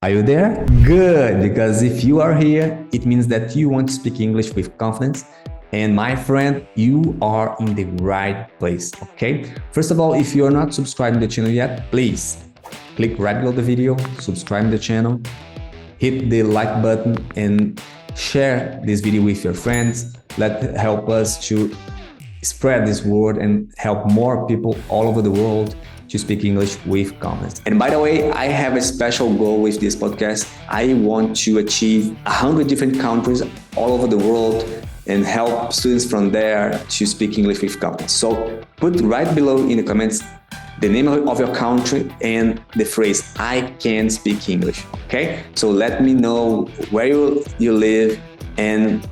Are you there? Good, because if you are here, it means that you want to speak English with confidence. And my friend, you are in the right place, okay? First of all, if you're not subscribed to the channel yet, please click right below the video, subscribe to the channel, hit the like button, and share this video with your friends. Help us to spread this word and help more people all over the world to speak English with confidence. And by the way, I have a special goal with this podcast. I want to achieve 100 different countries all over the world and help students from there to speak English with confidence. So put right below in the comments the name of your country and the phrase, I can speak English, okay? So let me know where you live and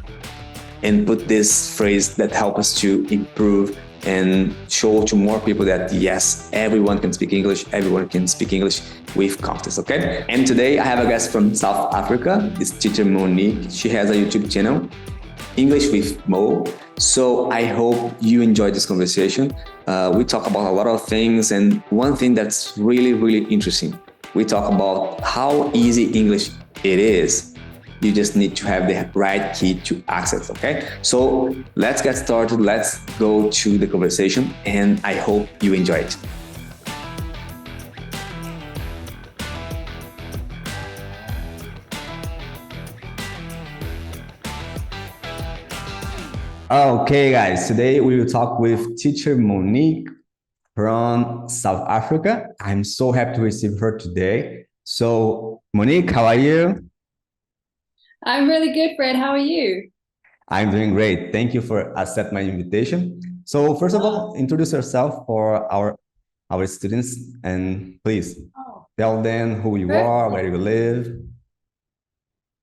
put this phrase that helps us to improve and show to more people that yes, everyone can speak English, everyone can speak English with confidence, okay? And today I have a guest from South Africa, it's Teacher Monique. She has a YouTube channel, English with Mo. So I hope you enjoyed this conversation. We talk about a lot of things, and one thing that's really, really interesting, we talk about how easy English it is. You just need to have the right key to access, okay? So let's get started. Let's go to the conversation, and I hope you enjoy it. Okay, guys, today we will talk with Teacher Monique from South Africa. I'm so happy to receive her today. So, Monique, how are you? I'm really good, Fred. How are you? I'm doing great. Thank you for accepting my invitation. So, first of all, introduce yourself for our students, and please tell them who you are, where you live.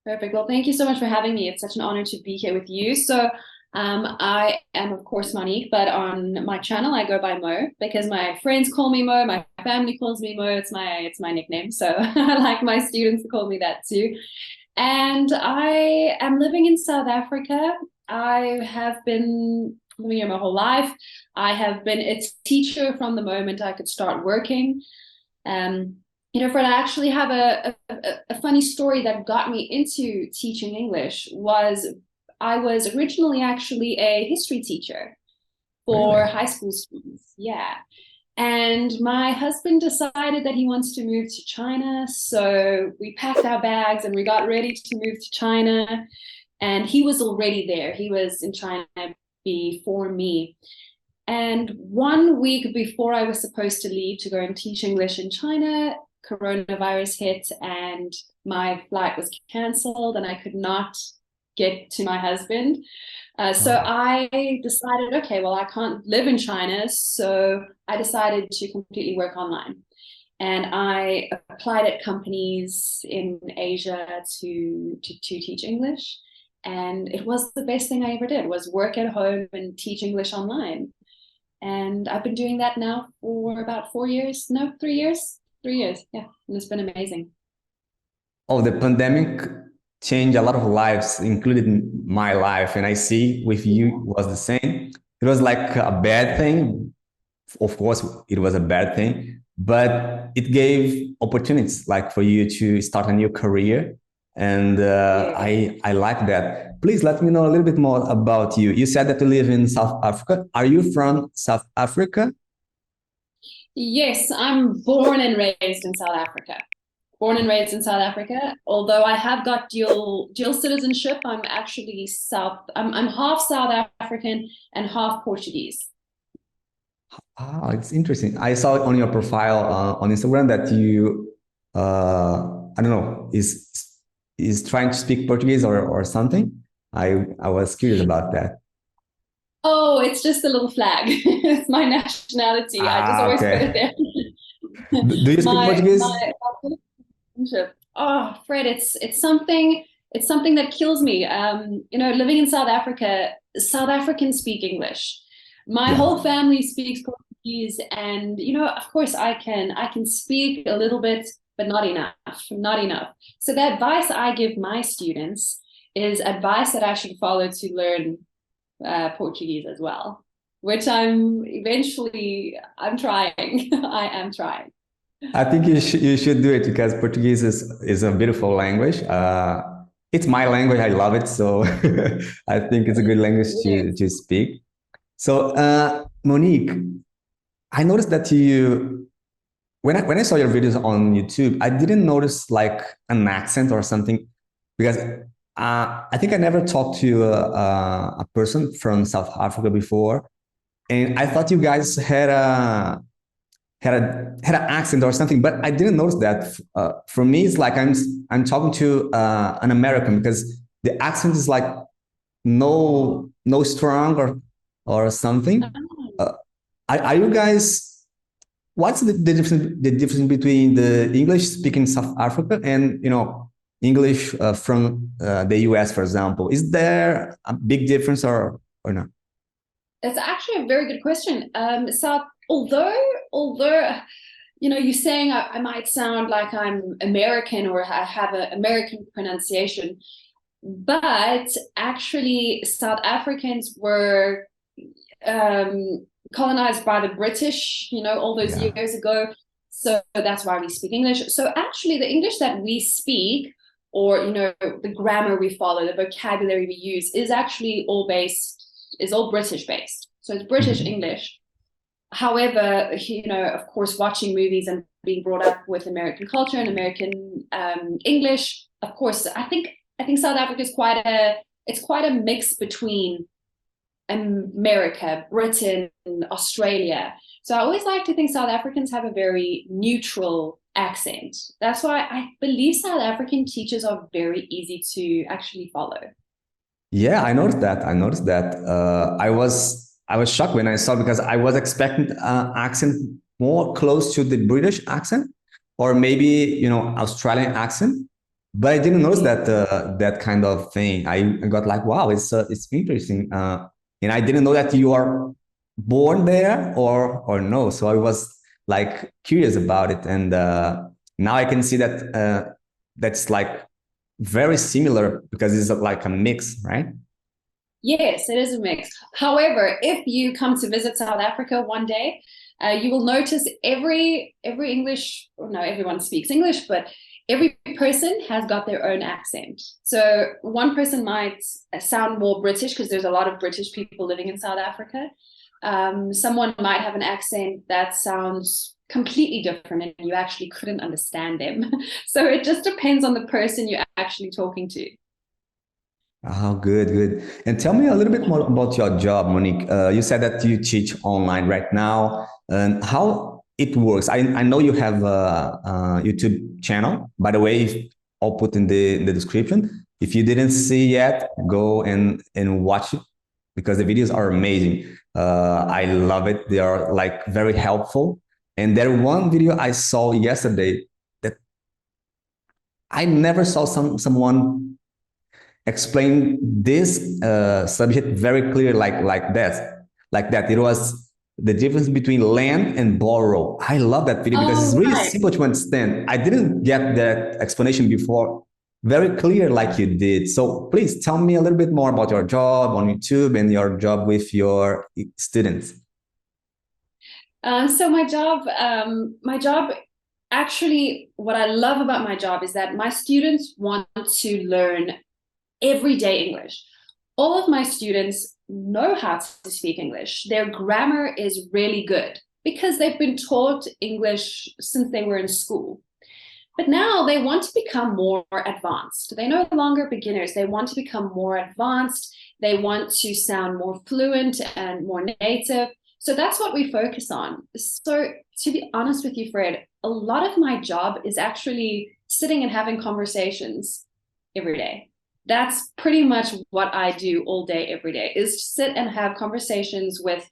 Perfect. Well, thank you so much for having me. It's such an honor to be here with you. So, I am, of course, Monique, but on my channel, I go by Mo because my friends call me Mo, my family calls me Mo. It's my nickname. So I like my students to call me that too. And I am living in South Africa. I have been living here my whole life. I have been a teacher from the moment I could start working. Fred, I actually have a funny story that got me into teaching English. I was originally actually a history teacher for high school students. Yeah. And my husband decided that he wants to move to China. So we packed our bags and we got ready to move to China. And he was already there. He was in China before me. And 1 week before I was supposed to leave to go and teach English in China, coronavirus hit and my flight was canceled and I could not get to my husband. So I decided, okay, well, I can't live in China. So I decided to completely work online. And I applied at companies in Asia to teach English. And it was the best thing I ever did, was work at home and teach English online. And I've been doing that now for about 4 years. No, 3 years. 3 years, yeah. And it's been amazing. Oh, the pandemic changed a lot of lives, including my life. And I see with you was the same. It was like a bad thing. Of course, it was a bad thing, but it gave opportunities like for you to start a new career. And I like that. Please let me know a little bit more about you. You said that you live in South Africa. Are you from South Africa? Yes, I'm born and raised in South Africa. Born and raised in South Africa. Although I have got dual citizenship, I'm actually I'm half South African and half Portuguese. Oh, it's interesting. I saw it on your profile on Instagram that you, I don't know, is trying to speak Portuguese or something. I was curious about that. Oh, it's just a little flag. It's my nationality. I just always put it there. Do you speak Portuguese? Oh, Fred, it's something that kills me. Living in South Africa, South Africans speak English. My whole family speaks Portuguese, and of course, I can speak a little bit, but not enough. So the advice I give my students is advice that I should follow to learn Portuguese as well, which I'm trying. I am trying. I think you should do it because Portuguese is a beautiful language. It's my language. I love it. So I think it's a good language Yes. to speak. So Monique, I noticed that you when I saw your videos on YouTube, I didn't notice like an accent or something because I think I never talked to a person from South Africa before, and I thought you guys had an accent or something, but I didn't notice that. For me, it's like I'm talking to an American because the accent is like no strong or something. Oh. Uh, are you guys? What's the difference between the English speaking South Africa and English from the US, for example? Is there a big difference or not? It's actually a very good question. So although you're saying I might sound like I'm American or I have an American pronunciation, but actually South Africans were colonized by the British, all those Yeah. years ago. So that's why we speak English. So actually, the English that we speak, or the grammar we follow, the vocabulary we use, is all British based. So it's British Mhm. English. However, of course, watching movies and being brought up with American culture and American English, of course, I think South Africa is quite a mix between America, Britain, Australia. So I always like to think South Africans have a very neutral accent. That's why I believe South African teachers are very easy to actually follow. Yeah, I noticed that. I noticed that. I was shocked when I saw because I was expecting accent more close to the British accent or maybe Australian accent, but I didn't notice that kind of thing. I got like, wow, it's interesting, and I didn't know that you are born there or no. So I was like curious about it, and now I can see that that's like very similar because it's like a mix, right? Yes, it is a mix. However, if you come to visit South Africa one day, you will notice every English, or no, everyone speaks English, but every person has got their own accent. So one person might sound more British because there's a lot of British people living in South Africa. Someone might have an accent that sounds completely different and you actually couldn't understand them. So it just depends on the person you're actually talking to. Oh, good, good. And tell me a little bit more about your job, Monique. You said that you teach online right now, and how it works. I know you have a YouTube channel. By the way, I'll put in the description. If you didn't see yet, go and watch it because the videos are amazing. I love it. They are like very helpful. And there one video I saw yesterday that I never saw someone explain this subject very clear like that it was the difference between land and borrow. I love that video because it's Oh, really right. simple to understand. I didn't get that explanation before very clear like you did. So please tell me a little bit more about your job on YouTube and your job with your students. So my job, actually, what I love about my job is that my students want to learn everyday English. All of my students know how to speak English. Their grammar is really good because they've been taught English since they were in school. But now they want to become more advanced. They're no longer beginners. They want to become more advanced. They want to sound more fluent and more native. So that's what we focus on. So, to be honest with you, Fred, a lot of my job is actually sitting and having conversations every day. That's pretty much what I do all day, every day, is sit and have conversations with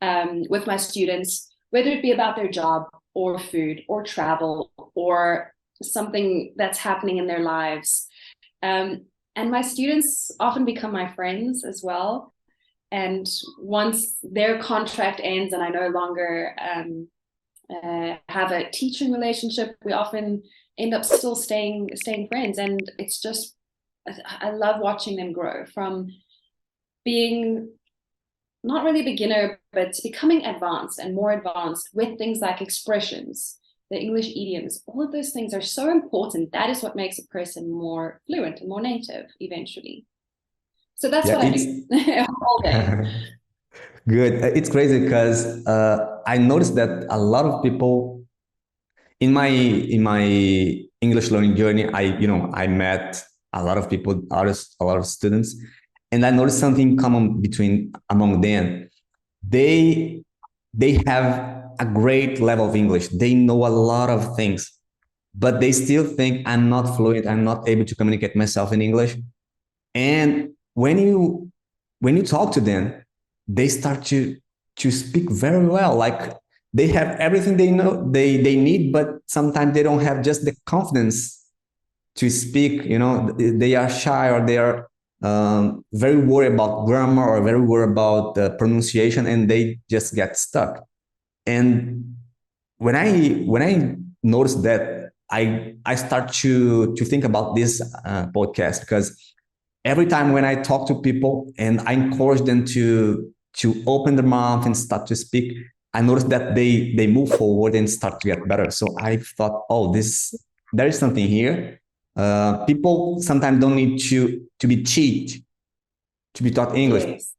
my students, whether it be about their job or food or travel or something that's happening in their lives. And my students often become my friends as well. And once their contract ends and I no longer have a teaching relationship, we often end up still staying friends. And it's just I love watching them grow from being not really beginner, but becoming advanced and more advanced with things like expressions, the English idioms, all of those things are so important. That is what makes a person more fluent and more native eventually. So that's Yeah, what I do all day. good. It's crazy because I noticed that a lot of people in my English learning journey, I met a lot of people, a lot of students, and I noticed something common between among them. They they have a great level of English. They know a lot of things, but they still think I'm not fluent. I'm not able to communicate myself in English. And when you talk to them, they start to speak very well. Like they have everything they know they need, but sometimes they don't have just the confidence to speak. They are shy, or they are very worried about grammar, or very worried about the pronunciation, and they just get stuck. And when I noticed that, I start to think about this podcast, because every time when I talk to people and I encourage them to open their mouth and start to speak, I notice that they move forward and start to get better. So I thought, oh, there is something here. People sometimes don't need to be cheat to be taught English, Yes.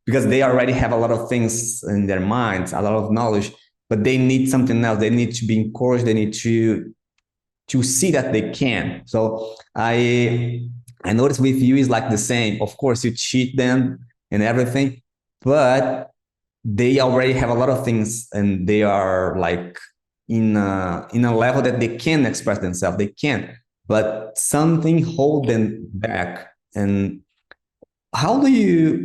because they already have a lot of things in their minds, a lot of knowledge, but they need something else. They need to be encouraged. They need to see that they can. So I notice with you is like the same. Of course, you cheat them and everything, but they already have a lot of things, and they are like in a level that they can express themselves. They can, but something hold them back. And how do you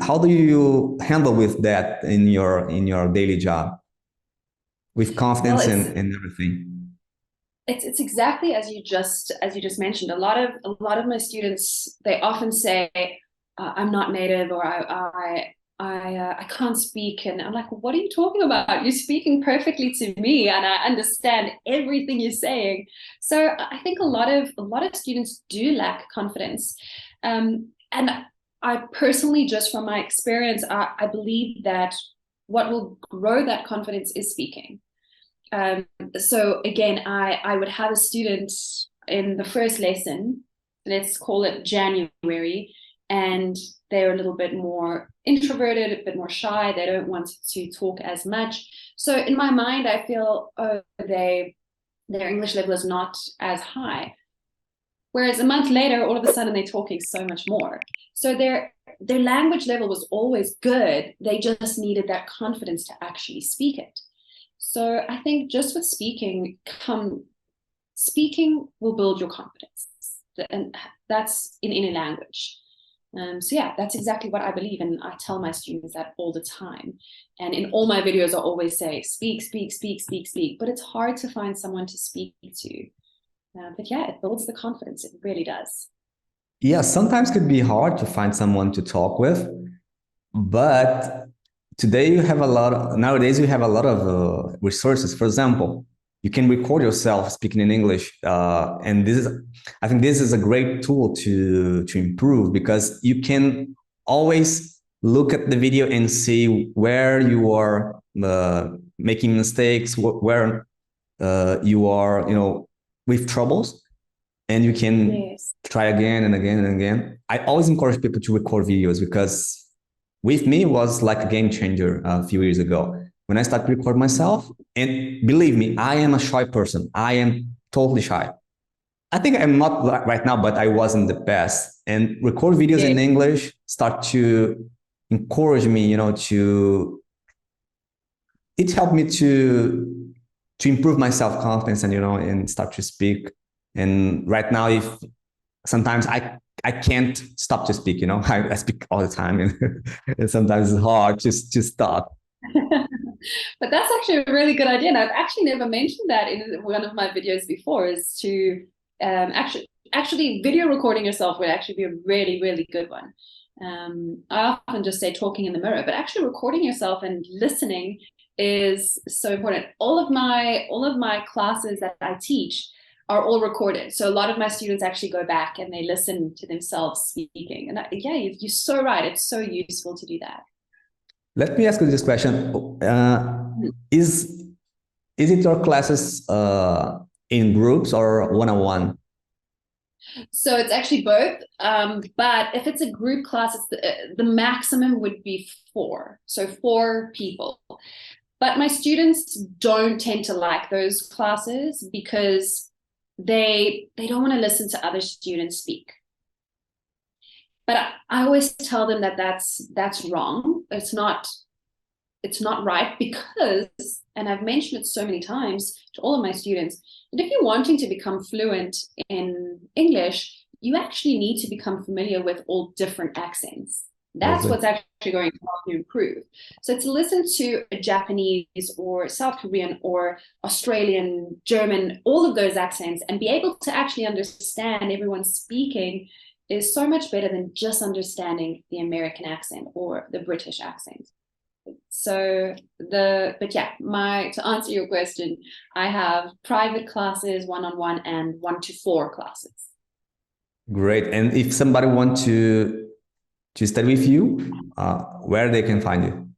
handle with that in your daily job, with Well, confidence and everything? it's exactly as you just mentioned. A lot of my students, they often say, I'm not native, or I can't speak. And I'm like, what are you talking about? You're speaking perfectly to me, and I understand everything you're saying. So I think a lot of students do lack confidence. And I personally, just from my experience, I believe that what will grow that confidence is speaking. Um, so again, I would have a student in the first lesson, let's call it January, and they're a little bit more introverted, a bit more shy. They don't want to talk as much. So in my mind, I feel, oh, their English level is not as high. Whereas a month later, all of a sudden they're talking so much more. So their language level was always good. They just needed that confidence to actually speak it. So I think just with speaking will build your confidence, and that's in any language. So yeah, that's exactly what I believe, and I tell my students that all the time. And in all my videos, I always say, speak, speak, speak, speak, speak. But it's hard to find someone to speak to. But yeah, it builds the confidence. It really does. Yeah, sometimes could be hard to find someone to talk with, but nowadays you have a lot of resources. For example, you can record yourself speaking in English, and I think this is a great tool to improve, because you can always look at the video and see where you are making mistakes, where you are, with troubles, and you can Yes. try again and again and again. I always encourage people to record videos, because with me it was like a game changer a few years ago when I started to record myself. And believe me, I am a shy person. I am totally shy. I think I'm not right now, but I was in the past. And record videos Yeah. in English start to encourage me, to it helped me to improve my self confidence, and start to speak. And right now, if sometimes I can't stop to speak. I speak all the time, and sometimes it's hard to stop. But that's actually a really good idea. And I've actually never mentioned that in one of my videos before, is to actually video recording yourself would actually be a really, really good one. I often just say talking in the mirror, but actually recording yourself and listening is so important. All of my classes that I teach are all recorded. So a lot of my students actually go back and they listen to themselves speaking. And yeah, you're so right. It's so useful to do that. Let me ask you this question: is Is it your classes in groups or one-on-one? So it's actually both. But if it's a group class, it's the maximum would be 4. So 4 people. But my students don't tend to like those classes because they don't want to listen to other students speak. But I always tell them that that's wrong. It's not right because, and I've mentioned it so many times to all of my students, that if you're wanting to become fluent in English, you actually need to become familiar with all different accents. That's what's actually going to help you improve. So to listen to a Japanese or South Korean or Australian, German, all of those accents and be able to actually understand everyone speaking is so much better than just understanding the American accent or the British accent. So to answer your question, I have private classes, one-on-one, and 1-to-4 classes. Great. And if somebody wants to study with you, where they can find you?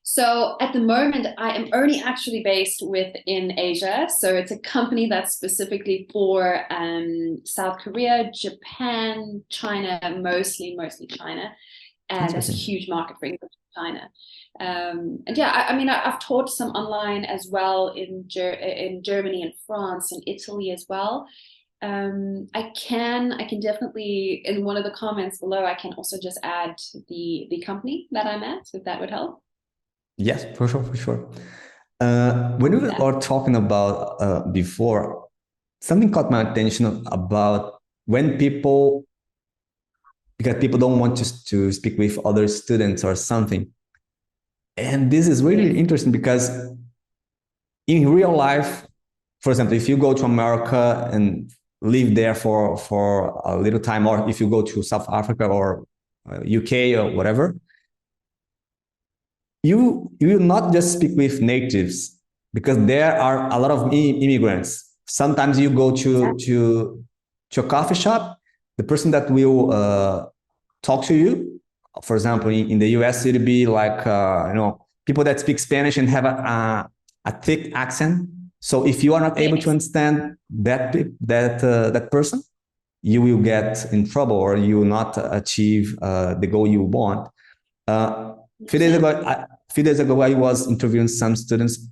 So at the moment, I am only actually based within Asia. So it's a company that's specifically for South Korea, Japan, China, mostly China. And there's a huge market for English in China. And yeah, I mean, I've taught some online as well in Germany and France and Italy as well. I can definitely, in one of the comments below, I can also just add the company that I'm at, if that would help. Yes, for sure, for sure. When we were talking about before, something caught my attention about when people, because people don't want to speak with other students or something. And this is really interesting because in real life, for example, if you go to America and live there for a little time, or if you go to South Africa or UK or whatever, you will not just speak with natives because there are a lot of immigrants. Sometimes you go to a coffee shop, the person that will talk to you, for example, in the US, it'd be like people that speak Spanish and have a thick accent. So if you are not able to understand that person, you will get in trouble or you will not achieve the goal you want. A few days ago, I was interviewing some students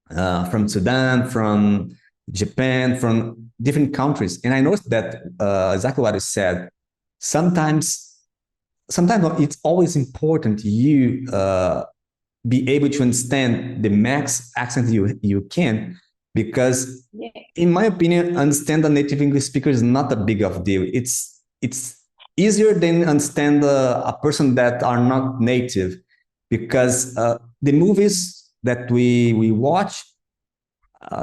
from Sudan, from Japan, from different countries, and I noticed that exactly what you said. Sometimes it's always important you be able to understand the max accent you can, because in my opinion, understand a native English speaker is not a big of deal. It's easier than understand a person that are not native, because the movies that we watch,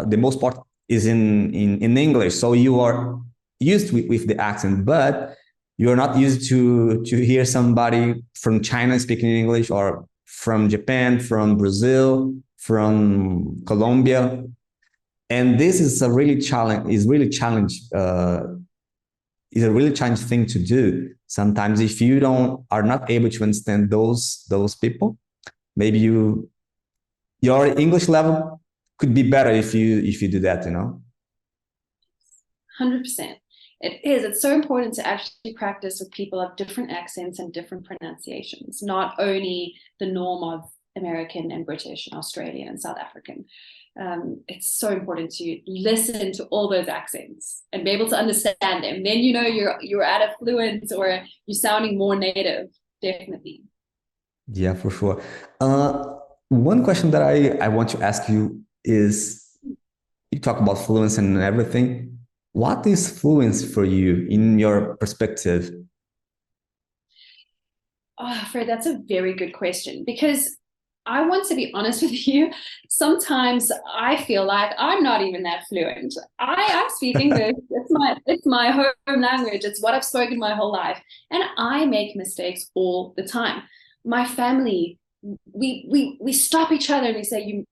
the most part is in English, so you are used with the accent, but you're not used to hear somebody from China speaking English, or from Japan, from Brazil, from Colombia. And this is a really challenge, is really a really challenging thing to do. Sometimes if you are not able to understand those people, maybe your English level could be better if you do that, 100%. It is. It's so important to actually practice with people of different accents and different pronunciations, not only the norm of American and British and Australian and South African. It's so important to listen to all those accents and be able to understand them. Then you're at a fluent, or you're sounding more native, definitely. Yeah, for sure. One question that I want to ask you is, you talk about fluency and everything. What is fluency for you in your perspective? Oh, Fred, that's a very good question, because I want to be honest with you. Sometimes I feel like I'm not even that fluent. I speak English. It's my home language. It's what I've spoken my whole life. And I make mistakes all the time. My family, we stop each other and we say,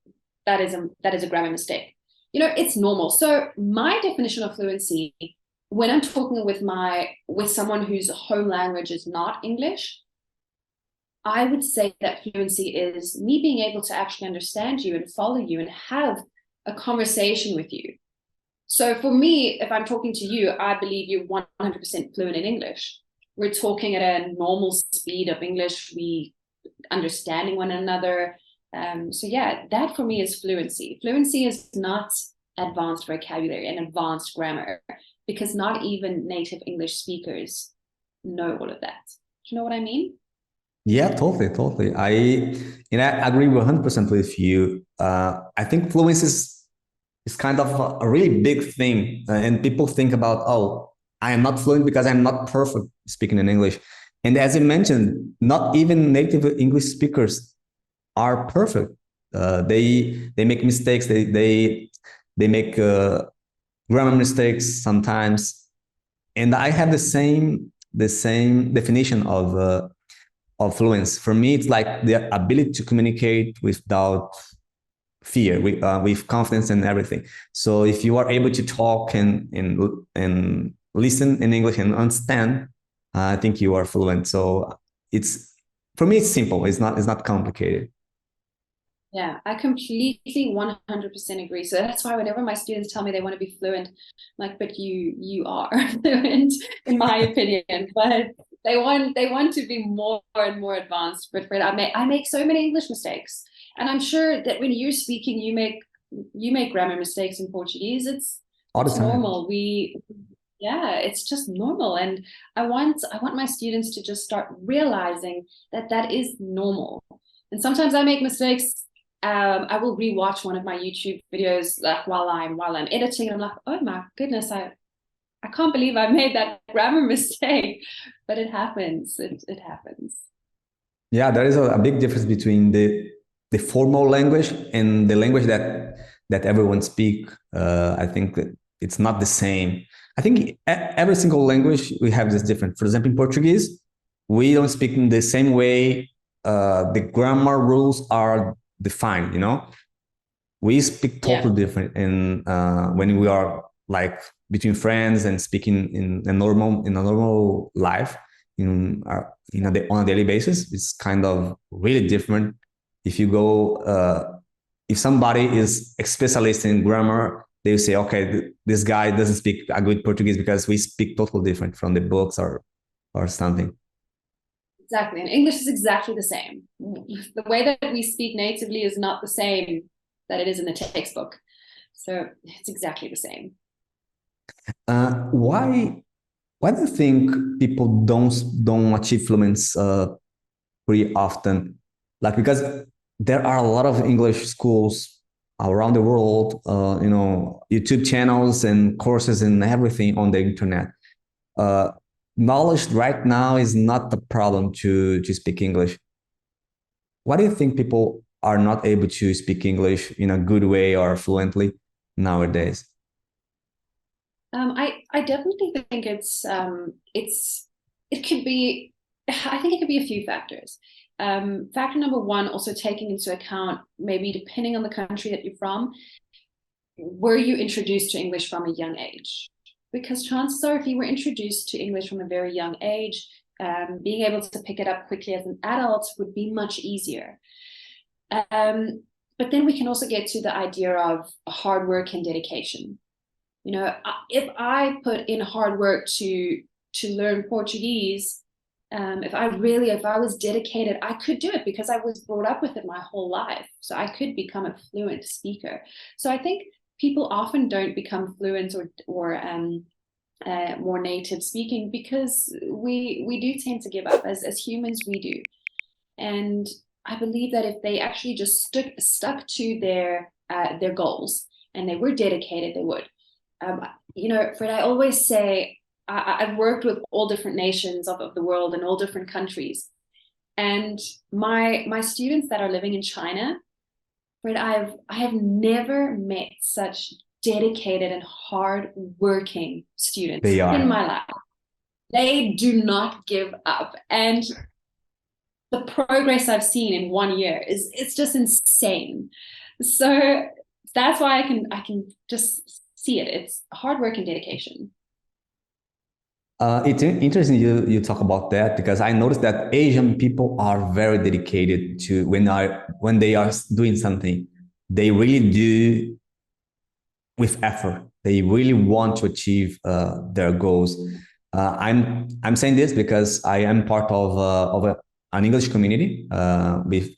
that is a grammar mistake. It's normal. So my definition of fluency, when I'm talking with someone whose home language is not English, I would say that fluency is me being able to actually understand you and follow you and have a conversation with you. So for me, if I'm talking to you, I believe you're 100% fluent in English. We're talking at a normal speed of English. We understanding one another. So yeah, that for me is fluency. Fluency is not advanced vocabulary and advanced grammar, because not even native English speakers know all of that. Do you know what I mean? Yeah, totally, totally. I agree 100% with you. I think fluency is kind of a really big thing, and people think about, oh, I am not fluent because I'm not perfect speaking in English. And as you mentioned, not even native English speakers are perfect. They make mistakes. They make grammar mistakes sometimes. And I have the same definition of fluence. For me, it's like the ability to communicate without fear, with confidence and everything. So if you are able to talk and listen in English and understand, I think you are fluent. So it's for me, it's simple. It's not complicated. Yeah, I completely 100% agree. So that's why whenever my students tell me they want to be fluent, I'm like, but you are fluent, in my opinion. But they want to be more and more advanced. But Fred, I make so many English mistakes, and I'm sure that when you're speaking, you make grammar mistakes in Portuguese. It's All the it's time. normal. Yeah, it's just normal, and I want my students to just start realizing that that is normal. And sometimes I make mistakes. I will rewatch one of my YouTube videos like while I'm editing, and I'm like, oh my goodness, I can't believe I made that grammar mistake. But it happens. It happens. Yeah, there is a big difference between the formal language and the language that everyone speak. I think that it's not the same. I think every single language we have this different. For example, in Portuguese, we don't speak in the same way. The grammar rules are defined. We speak Yeah. totally different, and when we are like between friends and speaking in a normal life on a daily basis, it's kind of really different. If you go if somebody is a specialist in grammar, they will say, okay, this guy doesn't speak a good Portuguese because we speak totally different from the books or something. Exactly. And English is exactly the same. The way that we speak natively is not the same that it is in the textbook. So it's exactly the same. Why do you think people don't achieve fluence pretty often? Like, because there are a lot of English schools around the world, YouTube channels and courses and everything on the internet. Uh, Knowledge right now is not the problem to speak English. Why do you think people are not able to speak English in a good way or fluently nowadays? I definitely think it could be. I think it could be a few factors. Factor number one, also taking into account maybe depending on the country that you're from, were you introduced to English from a young age? Because chances are, if you were introduced to English from a very young age, being able to pick it up quickly as an adult would be much easier. But then we can also get to the idea of hard work and dedication. If I put in hard work to learn Portuguese, if I was dedicated, I could do it because I was brought up with it my whole life. So I could become a fluent speaker. So I think people often don't become fluent or more native speaking because we do tend to give up as humans. We do. And I believe that if they actually just stuck to their goals and they were dedicated, they would. Fred, I always say I've worked with all different nations of the world and all different countries. And my students that are living in China, Fred, I have never met such dedicated and hard working students They in are. my life. They do not give up. And the progress I've seen in 1 year it's just insane. So that's why I can just see it. It's hard work and dedication. It's interesting you talk about that because I noticed that Asian people are very dedicated to when they are doing something, they really do with effort. They really want to achieve their goals. I'm saying this because I am part of an English community with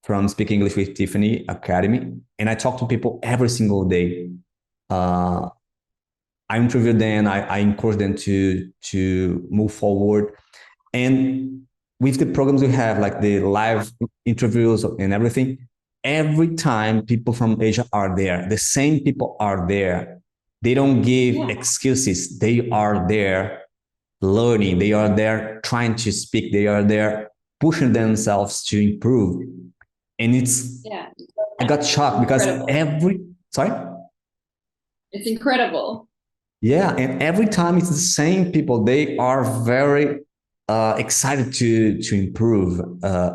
from Speak English with Tiffany Academy, and I talk to people every single day. Uh, I interview them. I encourage them to move forward. And with the programs we have, like the live interviews and everything, every time people from Asia are there, the same people are there. They don't give excuses. They are there learning. They are there trying to speak. They are there pushing themselves to improve. And Yeah, I got shocked because incredible. sorry? It's incredible. Yeah, and every time it's the same people. They are very excited to improve,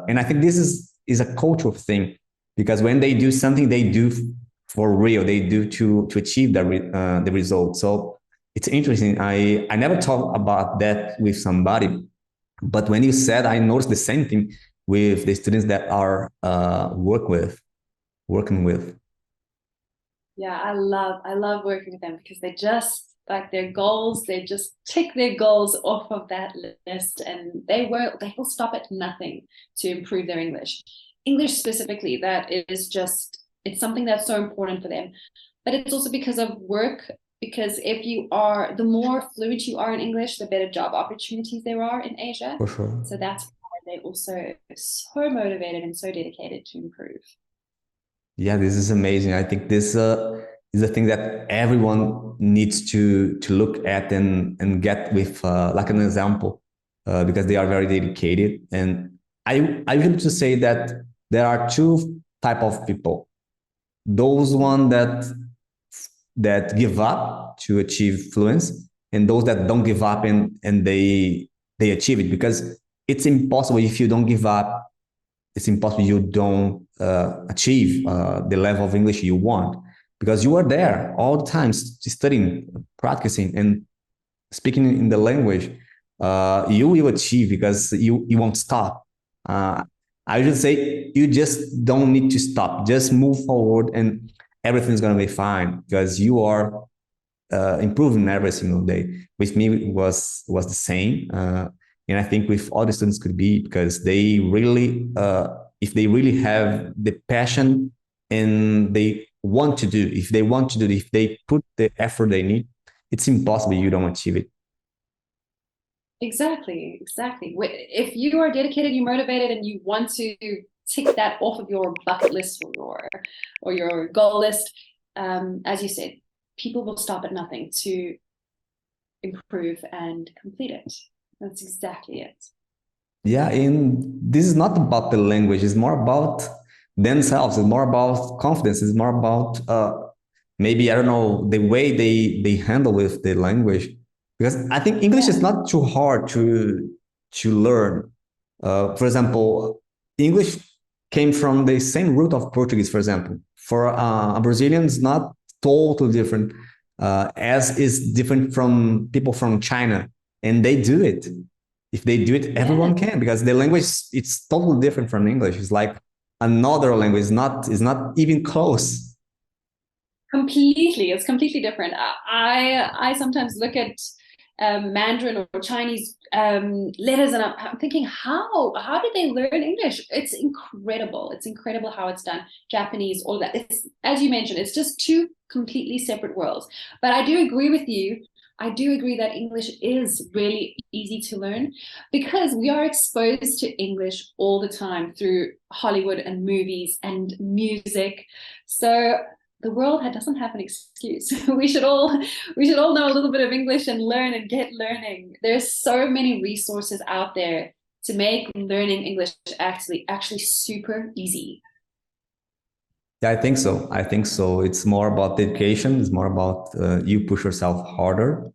and I think this is a cultural thing because when they do something, they do for real. They do to achieve the result. So it's interesting. I never talked about that with somebody, but when you said, I noticed the same thing with the students that are working with. Yeah, I love working with them because they just like their goals, they just tick their goals off of that list and they will stop at nothing to improve their English. English specifically, that is just it's something that's so important for them. But it's also because of work, because if you are the more fluent you are in English, the better job opportunities there are in Asia. For sure. So that's why they're also so motivated and so dedicated to improve. Yeah, this is amazing. I think this is a thing that everyone needs to look at and get with like an example because they are very dedicated. And I usually to say that there are two type of people: those one that give up to achieve fluency, and those that don't give up and they achieve it. Because it's impossible if you don't give up, it's impossible you don't achieve the level of English you want because you are there all the time studying, practicing, and speaking in the language. You will achieve because you won't stop. Uh, I should say you just don't need to stop. Just move forward, and everything's gonna be fine because you are improving every single day. With me, it was the same, and I think with all the students could be because they really, if they really have the passion and they want to do, if they want to do, if they put the effort they need, it's impossible you don't achieve it. Exactly, exactly. If you are dedicated, you're motivated, and you want to tick that off of your bucket list or your goal list, as you said, people will stop at nothing to improve and complete it. That's exactly it. Yeah, and this is not about the language. It's more about themselves. It's more about confidence. It's more about maybe I don't know the way they handle with the language. Because I think English is Yeah, not too hard to learn. For example, English came from the same root of Portuguese. For example, for a Brazilian, it's not totally different, as is different from people from China, and they do it. If they do it, yeah, everyone can because the language it's totally different from English. It's like another language. It's not even close. completely. It's completely different. I sometimes look at Mandarin or Chinese letters, and I'm thinking, how did they learn English? It's incredible. It's incredible how it's done. Japanese, all of that. It's, as you mentioned, it's just two completely separate worlds. But I do agree with you. I do agree that English is really easy to learn because we are exposed to English all the time through Hollywood and movies and music. So the world doesn't have an excuse. We should all know a little bit of English and learn and get learning. There's so many resources out there to make learning English actually super easy. Yeah, I think so. I think so. It's more about dedication. It's more about you push yourself harder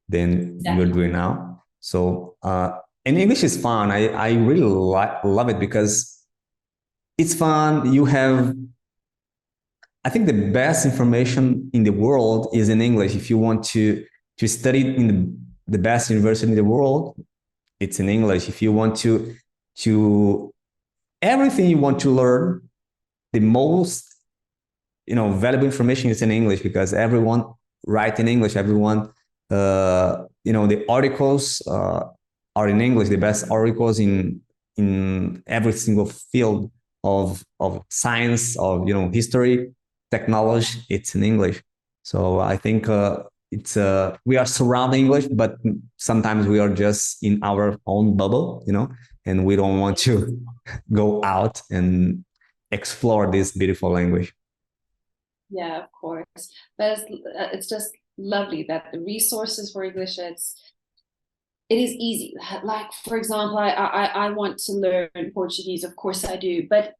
than you're Exactly. doing now. So, and English is fun. I really love it because it's fun. You have I think the best information in the world is in English. If you want to study in the best university in the world, it's in English. If you want to everything you want to learn, the most valuable information is in English, because everyone write in English. Everyone, the articles are in English. The best articles in every single field of science, of history, technology, it's in English. So I think it's we are surrounded English, but sometimes we are just in our own bubble, and we don't want to go out and explore this beautiful language. Yeah, of course. But it's just lovely that the resources for English, it is easy. Like, for example, I want to learn Portuguese, of course I do, but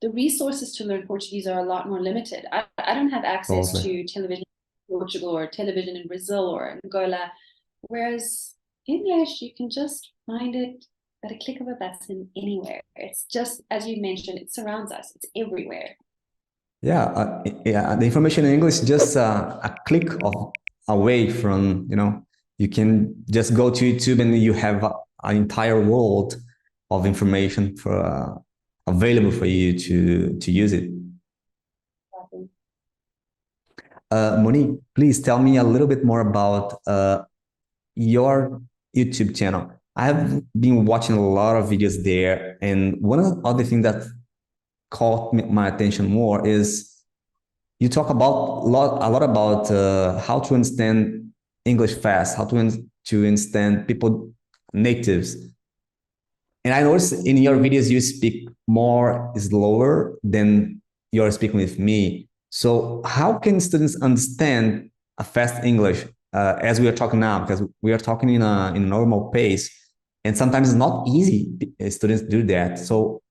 the resources to learn Portuguese are a lot more limited. I don't have access Totally. to television in Portugal or television in Brazil or Angola, whereas English, you can just find it at a click of a button anywhere. It's just, as you mentioned, it surrounds us. It's everywhere. Yeah, the information in English is just a click away from, you can just go to YouTube and you have an entire world of information available for you to use it. Monique, please tell me a little bit more about your YouTube channel. I have been watching a lot of videos there, and one of the other things that caught my attention more is you talk about a lot about how to understand English fast, how to understand people natives. And I noticed in your videos you speak more slower than you're speaking with me. So how can students understand a fast English as we are talking now? Because we are talking in a normal pace, and sometimes it's not easy. Students do that. So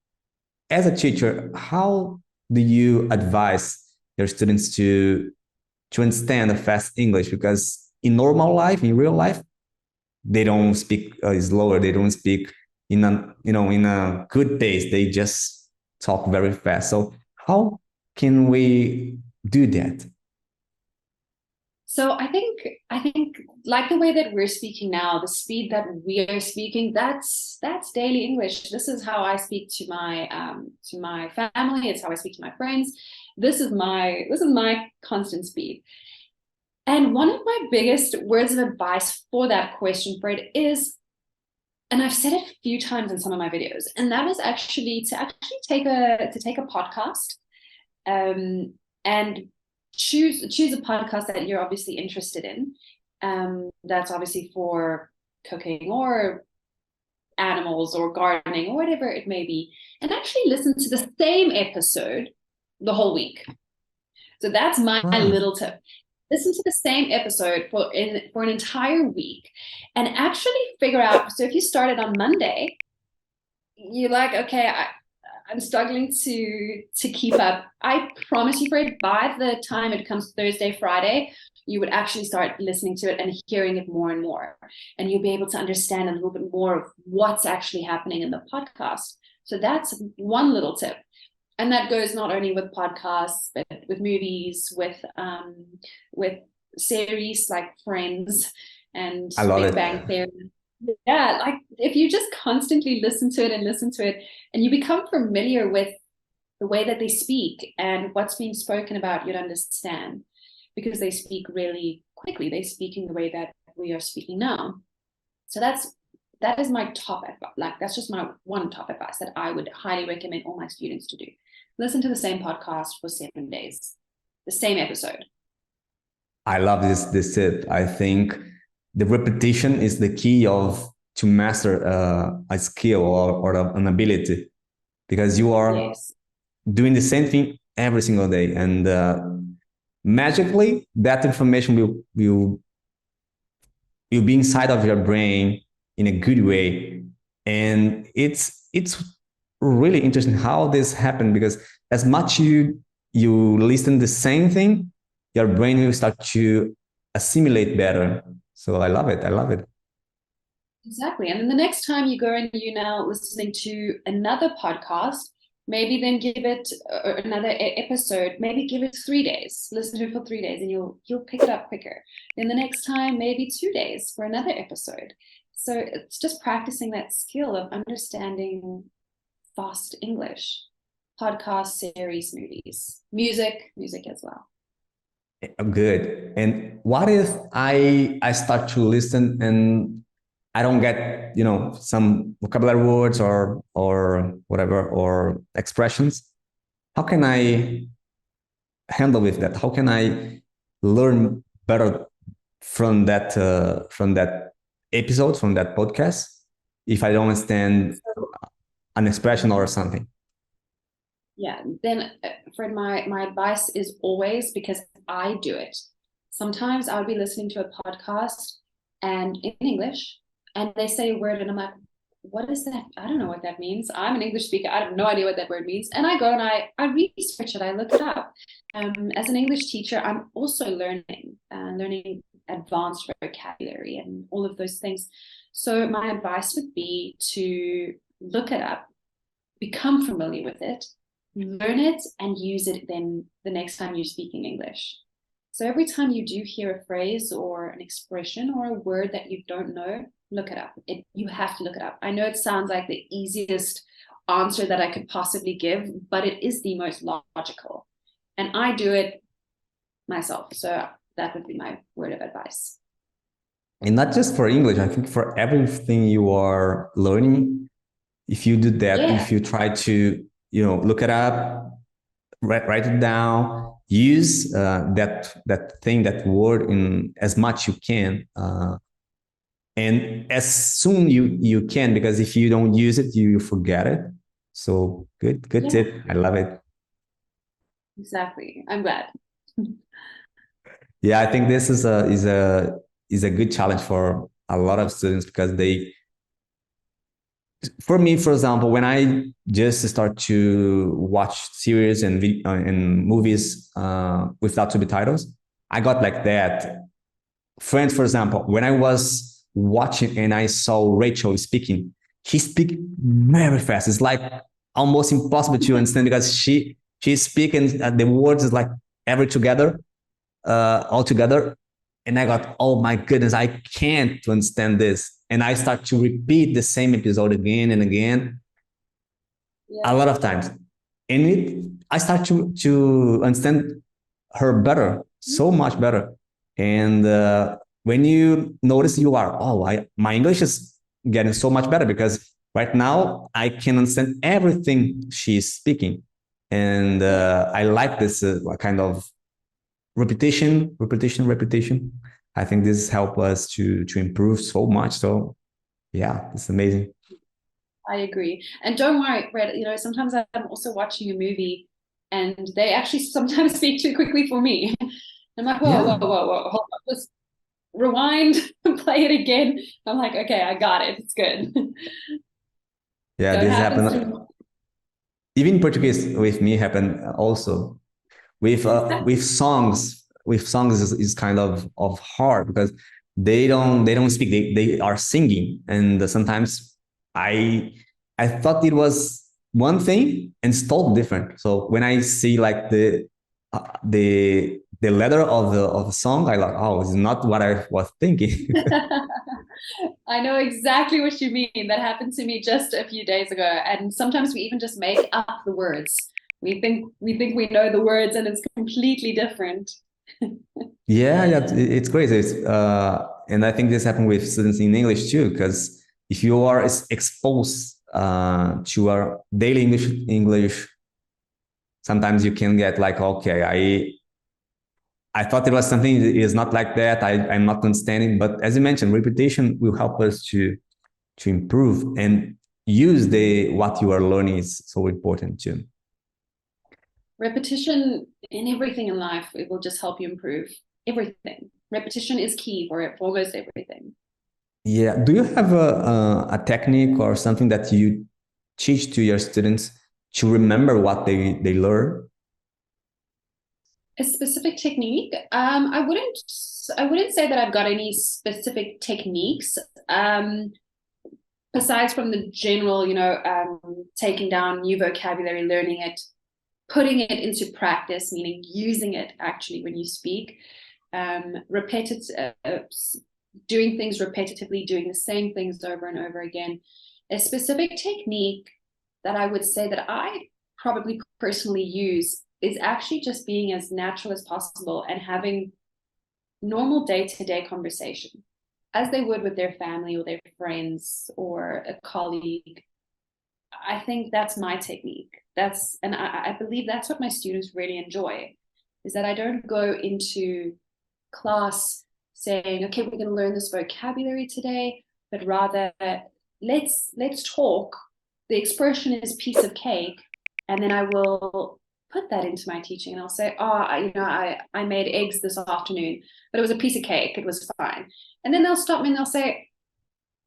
as a teacher, how do you advise your students to understand a fast English? Because in normal life, in real life, they don't speak slower. They don't speak in a good pace. They just talk very fast. So how can we do that? So I think like the way that we're speaking now, the speed that we are speaking, that's daily English. This is how I speak to my family. It's how I speak to my friends. This is my constant speed. And one of my biggest words of advice for that question, Fred, is, and I've said it a few times in some of my videos, and that is actually to take a podcast, and choose a podcast that you're obviously interested in. That's obviously for cooking or animals or gardening or whatever it may be, and actually listen to the same episode the whole week. So that's my little tip. Listen to the same episode for an entire week and actually figure out. So if you started on Monday, you're like, okay, I'm struggling to keep up. I promise you, Fred, by the time it comes Thursday, Friday, you would actually start listening to it and hearing it more and more. And you'll be able to understand a little bit more of what's actually happening in the podcast. So that's one little tip. And that goes not only with podcasts, but with movies, with series like Friends and Big Bang Theory. Yeah, like if you just constantly listen to it and you become familiar with the way that they speak and what's being spoken about, you'd understand, because they speak really quickly. They speak in the way that we are speaking now. So that is my top advice. Like, that's just my one top advice that I would highly recommend all my students to do. Listen to the same podcast for 7 days, the same episode. I love this tip. I think the repetition is the key to master a skill or an ability, because you are doing the same thing every single day, and magically that information will be inside of your brain in a good way. And it's really interesting how this happened, because as much you listen the same thing, your brain will start to assimilate better. So I love it. Exactly. And then the next time you go and you're now listening to another podcast, maybe then give it another episode, maybe give it 3 days, listen to it for 3 days, and you'll pick it up quicker. Then the next time, maybe 2 days for another episode. So it's just practicing that skill of understanding fast English, podcast, series, movies, music as well. Good. And what if I start to listen and I don't get, some vocabulary words or whatever or expressions? How can I handle with that? How can I learn better from that episode, from that podcast, if I don't understand an expression or something? Yeah, then Fred, my advice is always, because I do it. Sometimes I'll be listening to a podcast and in English, and they say a word, and I'm like, what is that? I don't know what that means. I'm an English speaker. I have no idea what that word means. And I go and I research it. I look it up. As an English teacher, I'm also learning advanced vocabulary and all of those things. So my advice would be to look it up, become familiar with it, learn it, and use it then the next time you're speaking English. So every time you do hear a phrase or an expression or a word that you don't know, look it up. You have to look it up. I know it sounds like the easiest answer that I could possibly give, but it is the most logical. And I do it myself. So that would be my word of advice. And not just for English, I think for everything you are learning, if you do that, Yeah. if you try to, look it up, write it down, use that word in as much you can, and as soon you can, because if you don't use it, you forget it. So good Yeah. tip. I love it. Exactly. I'm glad. Yeah, I think this is a good challenge for a lot of students, because for me, for example, when I just start to watch series and movies without subtitles, I got like that. Friends, for example, when I was watching and I saw Rachel speaking, she speak very fast. It's like almost impossible to understand, because she's speaking, the words is like every together, all together. And I got, oh my goodness, I can't understand this. And I start to repeat the same episode again and again, a lot of times. And I start to understand her better, so much better. And when you notice you are, my English is getting so much better, because right now I can understand everything she's speaking. And I like this kind of repetition. I think this help us to improve so much. So yeah, it's amazing. I agree. And don't worry, Brett, sometimes I'm also watching a movie and they actually sometimes speak too quickly for me. I'm like, whoa, Yeah, hold on, just rewind, play it again. I'm like, okay, I got it. It's good. yeah, So it this happens happened. to Even Portuguese with me happened also. With songs, is kind of hard, because they don't speak, they are singing. And sometimes i I thought it was one thing and it's totally different. So when I see like the letter of the song, I like, oh, it's not what I was thinking. I know exactly what you mean. That happened to me just a few days ago. And sometimes we even just make up the words. We think we know the words and it's completely different. Yeah, it's crazy. And I think this happened with students in English too, because if you are exposed to our daily English, sometimes you can get like, okay, I thought it was something. It is not like that. I'm not understanding. But as you mentioned, repetition will help us to improve, and use the what you are learning is so important too. Repetition in everything in life, it will just help you improve everything. Repetition is key for almost everything. Yeah. Do you have a technique or something that you teach to your students to remember what they learn? A specific technique? I wouldn't say that I've got any specific techniques. Besides from the general, taking down new vocabulary, learning it, putting it into practice, meaning using it actually when you speak, doing things repetitively, doing the same things over and over again. A specific technique that I would say that I probably personally use is actually just being as natural as possible and having normal day-to-day conversation as they would with their family or their friends or a colleague. I think that's my technique. And I believe that's what my students really enjoy, is that I don't go into class saying, okay, we're going to learn this vocabulary today, but rather let's talk. The expression is piece of cake, and then I will put that into my teaching, and I'll say, I made eggs this afternoon, but it was a piece of cake. It was fine. And then they'll stop me and they'll say,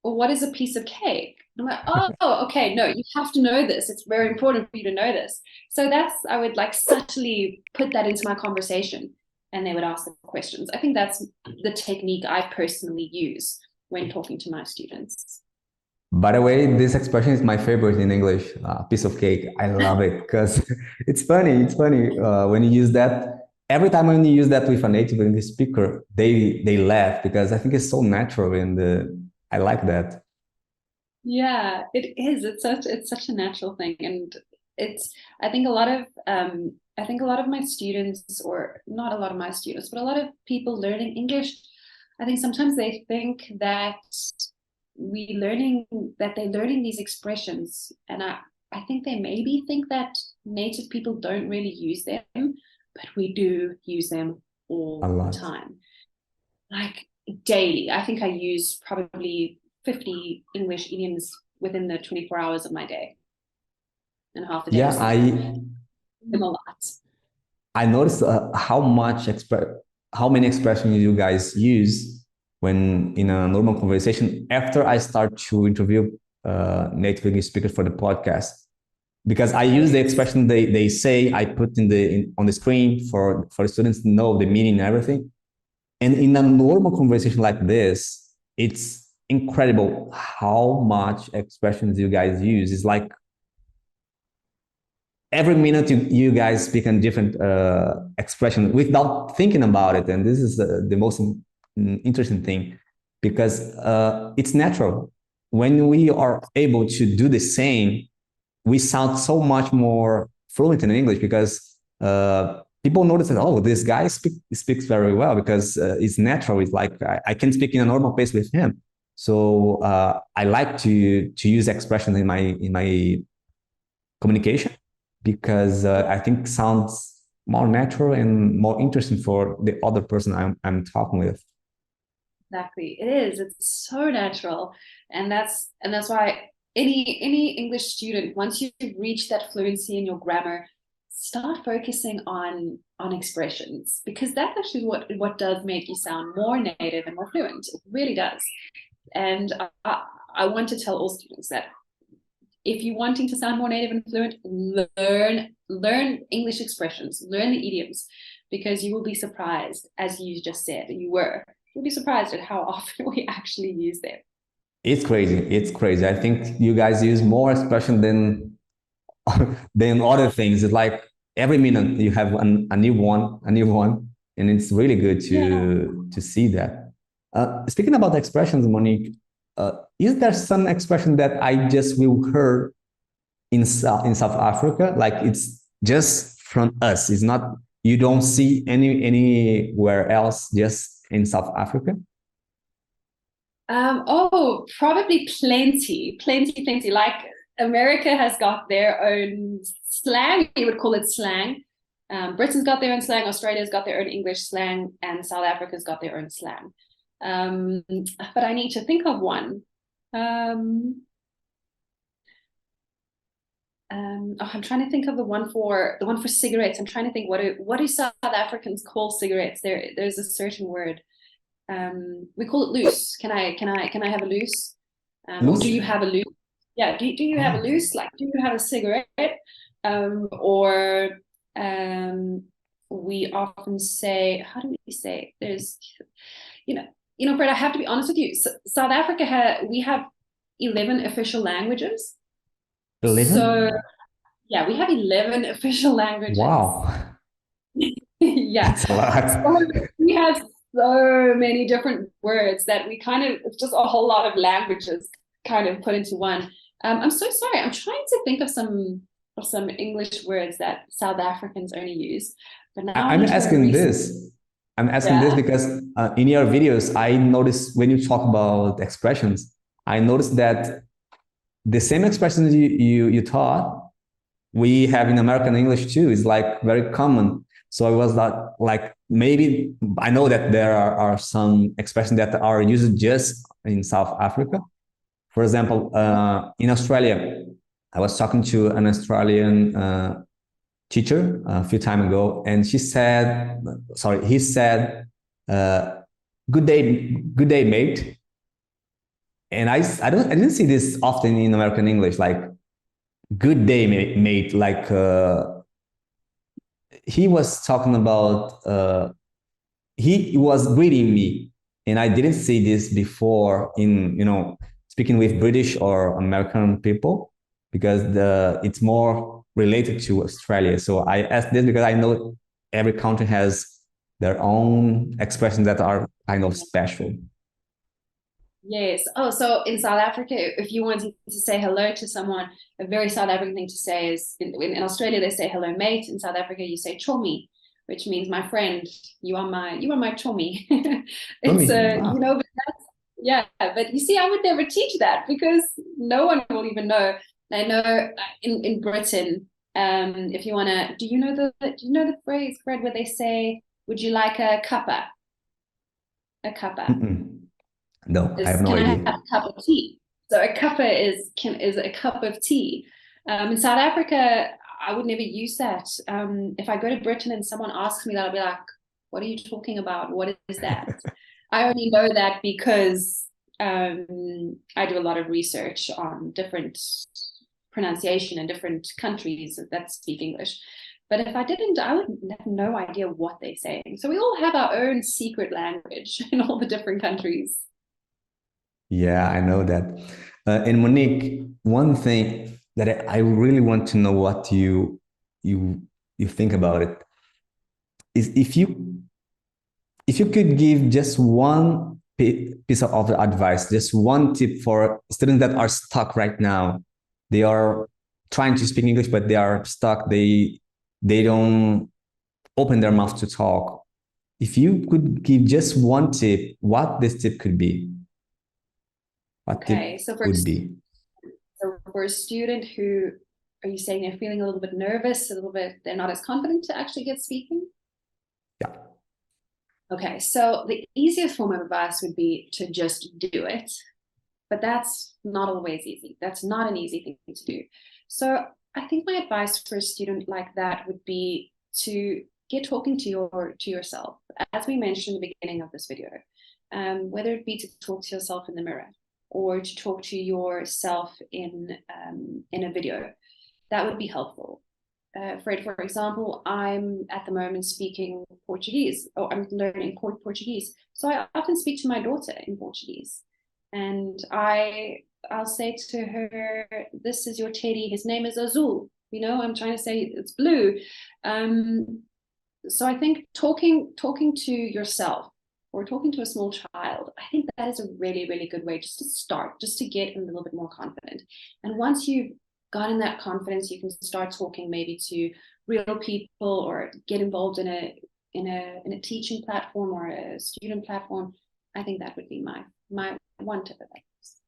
well, what is a piece of cake? And I'm like, oh, okay, no, you have to know this. It's very important for you to know this. So I would like subtly put that into my conversation, and they would ask the questions. I think that's the technique I personally use when talking to my students. By the way, this expression is my favorite in English, piece of cake. I love it because it's funny. It's funny when you use that. Every time when you use that with a native English speaker, they laugh because I think it's so natural, and I like that. Yeah, it is. It's such a natural thing, and I think a lot of my students, or not a lot of my students, but a lot of people learning English, I think sometimes they think that they're learning these expressions, and I think they maybe think that native people don't really use them, but we do use them all A the lot. time, like daily. I think I use probably 50 English idioms within the 24 hours of my day, and half the day Yeah, is them a lot. I noticed how many expressions you guys use when in a normal conversation after I start to interview native English speakers for the podcast. Because I use the expression they say, I put on the screen for the students to know the meaning and everything. And in a normal conversation like this, it's incredible how much expressions you guys use. It's like every minute you guys speak a different expression without thinking about it. And this is the most interesting thing, because it's natural. When we are able to do the same, we sound so much more fluent in English, because people notice that, oh, this guy speaks very well, because it's natural. It's like I can speak in a normal pace with him. So I like to use expressions in my communication, because I think sounds more natural and more interesting for the other person I'm talking with. Exactly, it is. It's so natural, and that's why any English student, once you reach that fluency in your grammar, start focusing on expressions, because that's actually what does make you sound more native and more fluent. It really does. And I want to tell all students that if you're wanting to sound more native and fluent, learn English expressions, learn the idioms, because you will be surprised, as you just said, you'll be surprised at how often we actually use them. It's crazy. It's crazy. I think you guys use more expression than other things. It's like every minute you have a new one, and it's really good to see that. Speaking about expressions, Monique, is there some expression that I just will hear in South Africa? Like it's just from us. It's not, you don't see anywhere else, just in South Africa? Probably plenty. Like America has got their own slang. You would call it slang. Britain's got their own slang. Australia's got their own English slang, and South Africa's got their own slang. But I need to think of one. I'm trying to think of the one for cigarettes. I'm trying to think, what do South Africans call cigarettes? There's a certain word. We call it loose. Can I have a loose? Or do you have a loose? Yeah. Do you have a loose? Like, do you have a cigarette? Or we often say, how do we say? There's, Fred, I have to be honest with you. South Africa, we have 11 official languages. 11? So yeah, we have 11 official languages. Wow, Yeah. that's a lot. So we have so many different words that we kind of, it's just a whole lot of languages kind of put into one. I'm so sorry. I'm trying to think of some English words that South Africans only use, but now I I'm need to asking research. this. I'm asking this Yeah. because in your videos, I noticed when you talk about expressions, I noticed that the same expressions you taught, we have in American English too. It's like very common. So I was like maybe I know that there are some expressions that are used just in South Africa. For example, in Australia, I was talking to an Australian teacher a few time ago, and he said, uh, good day, mate." And I didn't see this often in American English, like "good day, mate." Like he was talking about, he was greeting me, and I didn't see this before in speaking with British or American people because it's more related to Australia. So I asked this because I know every country has their own expressions that are kind of special. Yes. Oh, so in South Africa, if you wanted to say hello to someone, a very South African thing to say is in Australia they say hello mate. In South Africa you say chomi, which means my friend. You are my chomi. For It's me, you wow. know, but yeah. But you see, I would never teach that because no one will even know. I know in Britain, if you wanna, do you know the phrase, Fred, where they say, "Would you like a cuppa?" A cuppa Mm-mm. No, I is have no can I idea. have a cup of tea? So a cuppa is a cup of tea. In South Africa, I would never use that. If I go to Britain and someone asks me that, I'll be like, "What are you talking about? What is that?" I only know that because I do a lot of research on different pronunciation in different countries that speak English. But if I didn't, I would have no idea what they're saying. So we all have our own secret language in all the different countries. Yeah, I know that. And Monique, one thing that I really want to know what you you think about it is if you could give just one piece of advice, just one tip for students that are stuck right now. They are trying to speak English, but they are stuck. They don't open their mouth to talk. If you could give just one tip, what this tip could be, what Okay, tip would be? so for a student who are you saying they're feeling a little bit nervous, a little bit they're not as confident to actually get speaking? Yeah. Okay, so the easiest form of advice would be to just do it, but that's not always easy. That's not an easy thing to do. So I think my advice for a student like that would be to get talking to yourself, as we mentioned in the beginning of this video, whether it be to talk to yourself in the mirror or to talk to yourself in a video. That would be helpful. Fred, for example, I'm at the moment speaking Portuguese, or I'm learning Portuguese. So I often speak to my daughter in Portuguese, and I'll say to her, "This is your teddy. His name is Azul." I'm trying to say it's blue. So I think talking to yourself or talking to a small child, I think that is a really, really good way just to start, just to get a little bit more confident. And once you've gotten that confidence, you can start talking maybe to real people or get involved in a teaching platform or a student platform. I think that would be my one tip of advice.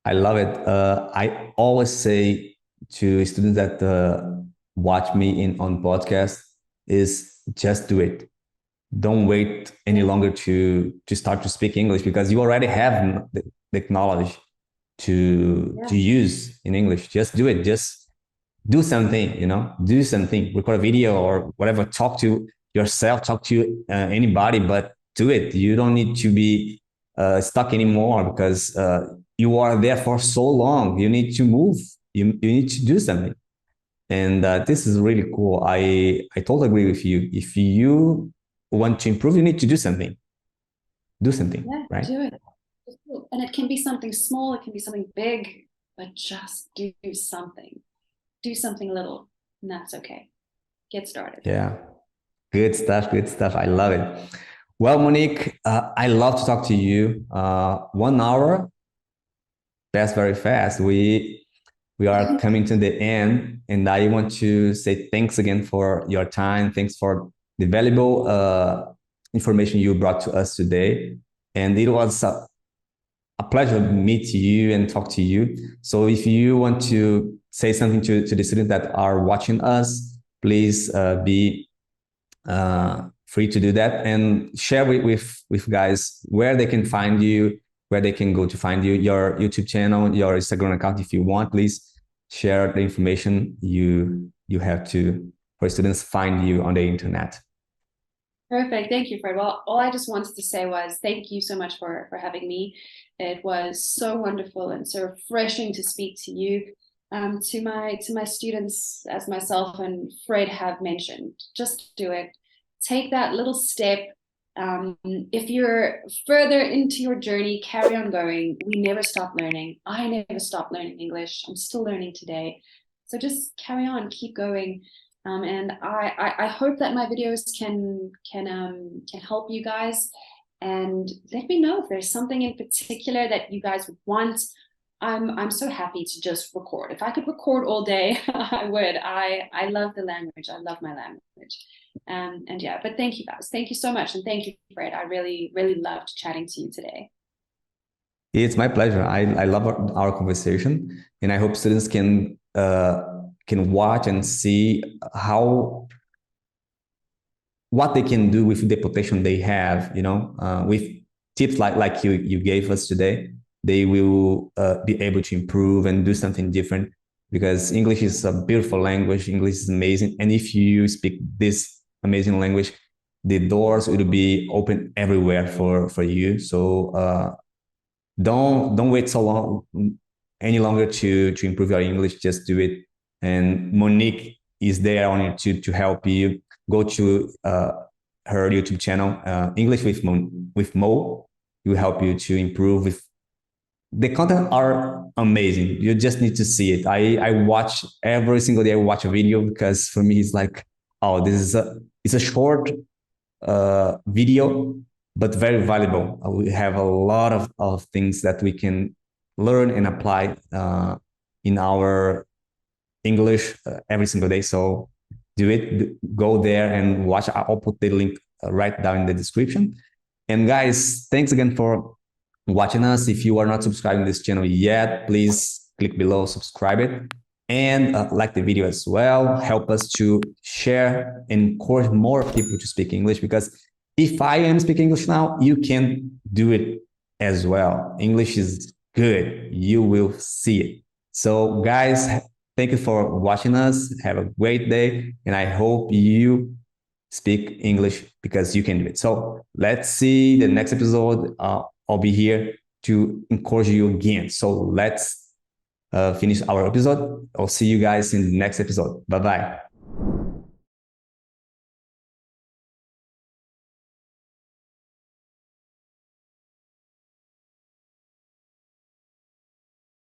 I love it. I always say to students that watch me in on podcast is just do it. Don't wait any Yeah, longer to start to speak English because you already have the knowledge to yeah, use in English. Just do it. Just do something. Do something. Record a video or whatever. Talk to yourself. Talk to anybody, but do it. You don't need to be stuck anymore because you are there for so long. You need to move. You need to do something. And this is really cool. I totally agree with you. If you want to improve, you need to do something. Do something, yeah. right? Do it. little. And it can be something small, it can be something big, but just do something. Do something little, and that's okay. Get started. Yeah. Good stuff. Good stuff. I love it. Well, Monique, I love to talk to you. 1 hour passed very fast. We are coming to the end, and I want to say thanks again for your time. Thanks for the valuable information you brought to us today. And it was a pleasure to meet you and talk to you. So if you want to say something to the students that are watching us, please be free to do that, and share with guys where they can find you, where they can go to find you, your YouTube channel, your Instagram account. If you want, please share the information you have to for students find you on the internet. Perfect. Thank you, Fred. Well, all I just wanted to say was thank you so much for having me. It was so wonderful and so refreshing to speak to you, to my students, as myself and Fred have mentioned. Just do it. Take that little step. If you're further into your journey, carry on going. We never stop learning. I never stopped learning English. I'm still learning today. So just carry on, keep going. And I hope that my videos can help you guys. And let me know if there's something in particular that you guys would want. I'm so happy to just record. If I could record all day, I would. I love the language. I love my language. And yeah, but thank you guys. Thank you so much. And thank you, Fred. I really, really loved chatting to you today. It's my pleasure. I love our conversation, and I hope students can watch and see what they can do with the potential they have. With tips like you gave us today, they will be able to improve and do something different, because English is a beautiful language. English is amazing, and if you speak this amazing language, the doors will be open everywhere for you. So don't wait so long any longer to improve your English. Just do it. And Monique is there on it to help you. Go to her YouTube channel, English with Mo. It will help you to improve. With the content are amazing. You just need to see it. I watch every single day. I watch a video, because for me it's like, oh, it's a short video, but very valuable. We have a lot of things that we can learn and apply in our English every single day. So do it. Go there and watch. I'll put the link right down in the description. And guys, thanks again for watching us. If you are not subscribing to this channel yet, please click below, subscribe it, and like the video as well. Help us to share and encourage more people to speak English, because if I am speaking English now, you can do it as well. English is good. You will see it. So guys, thank you for watching us. Have a great day. And I hope you speak English, because you can do it. So let's see the next episode. I'll be here to encourage you again. So let's finish our episode. I'll see you guys in the next episode. Bye-bye.